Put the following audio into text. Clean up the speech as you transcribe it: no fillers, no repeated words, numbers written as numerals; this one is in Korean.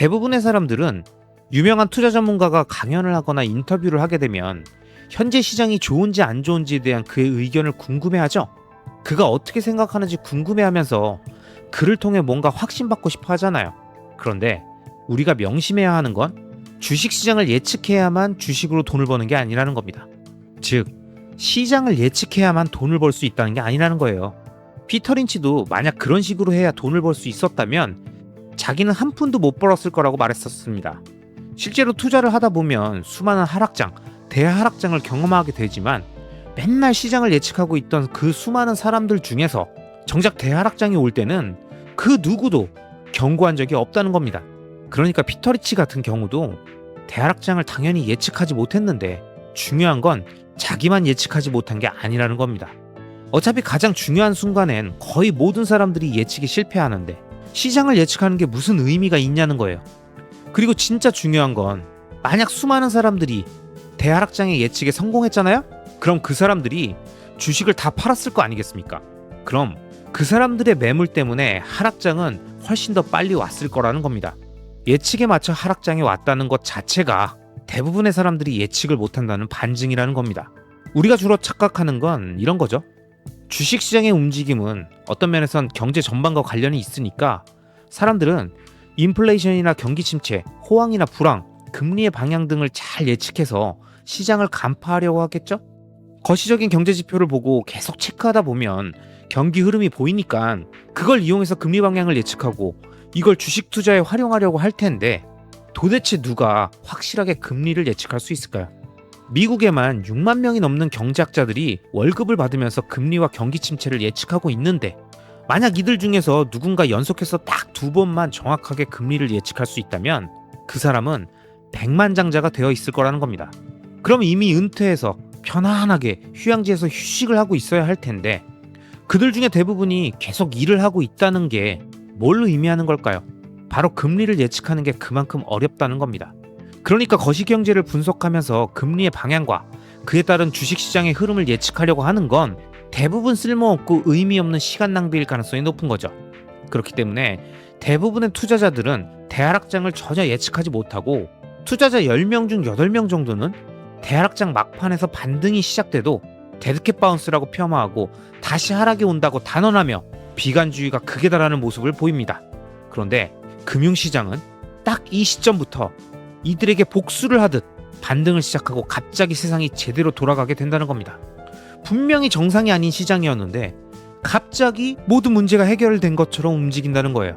대부분의 사람들은 유명한 투자 전문가가 강연을 하거나 인터뷰를 하게 되면 현재 시장이 좋은지 안 좋은지에 대한 그의 의견을 궁금해하죠. 그가 어떻게 생각하는지 궁금해하면서 그를 통해 뭔가 확신받고 싶어 하잖아요. 그런데 우리가 명심해야 하는 건 주식시장을 예측해야만 주식으로 돈을 버는 게 아니라는 겁니다. 즉, 시장을 예측해야만 돈을 벌 수 있다는 게 아니라는 거예요. 피터 린치도 만약 그런 식으로 해야 돈을 벌 수 있었다면 자기는 한 푼도 못 벌었을 거라고 말했었습니다. 실제로 투자를 하다 보면 수많은 하락장, 대하락장을 경험하게 되지만 맨날 시장을 예측하고 있던 그 수많은 사람들 중에서 정작 대하락장이 올 때는 그 누구도 경고한 적이 없다는 겁니다. 그러니까 피터 린치 같은 경우도 대하락장을 당연히 예측하지 못했는데 중요한 건 자기만 예측하지 못한 게 아니라는 겁니다. 어차피 가장 중요한 순간엔 거의 모든 사람들이 예측에 실패하는데 시장을 예측하는 게 무슨 의미가 있냐는 거예요. 그리고 진짜 중요한 건 만약 수많은 사람들이 대하락장의 예측에 성공했잖아요? 그럼 그 사람들이 주식을 다 팔았을 거 아니겠습니까? 그럼 그 사람들의 매물 때문에 하락장은 훨씬 더 빨리 왔을 거라는 겁니다. 예측에 맞춰 하락장이 왔다는 것 자체가 대부분의 사람들이 예측을 못한다는 반증이라는 겁니다. 우리가 주로 착각하는 건 이런 거죠. 주식시장의 움직임은 어떤 면에선 경제 전반과 관련이 있으니까 사람들은 인플레이션이나 경기 침체, 호황이나 불황, 금리의 방향 등을 잘 예측해서 시장을 간파하려고 하겠죠? 거시적인 경제 지표를 보고 계속 체크하다 보면 경기 흐름이 보이니까 그걸 이용해서 금리 방향을 예측하고 이걸 주식 투자에 활용하려고 할 텐데 도대체 누가 확실하게 금리를 예측할 수 있을까요? 미국에만 6만 명이 넘는 경제학자들이 월급을 받으면서 금리와 경기 침체를 예측하고 있는데 만약 이들 중에서 누군가 연속해서 딱 2번만 정확하게 금리를 예측할 수 있다면 그 사람은 백만장자가 되어 있을 거라는 겁니다. 그럼 이미 은퇴해서 편안하게 휴양지에서 휴식을 하고 있어야 할 텐데 그들 중에 대부분이 계속 일을 하고 있다는 게 뭘 의미하는 걸까요? 바로 금리를 예측하는 게 그만큼 어렵다는 겁니다. 그러니까 거시경제를 분석하면서 금리의 방향과 그에 따른 주식시장의 흐름을 예측하려고 하는 건 대부분 쓸모없고 의미 없는 시간 낭비일 가능성이 높은 거죠. 그렇기 때문에 대부분의 투자자들은 대하락장을 전혀 예측하지 못하고 투자자 10명 중 8명 정도는 대하락장 막판에서 반등이 시작돼도 데드캣 바운스라고 폄하하고 다시 하락이 온다고 단언하며 비관주의가 극에 달하는 모습을 보입니다. 그런데 금융시장은 딱 이 시점부터 이들에게 복수를 하듯 반등을 시작하고 갑자기 세상이 제대로 돌아가게 된다는 겁니다. 분명히 정상이 아닌 시장이었는데 갑자기 모든 문제가 해결된 것처럼 움직인다는 거예요.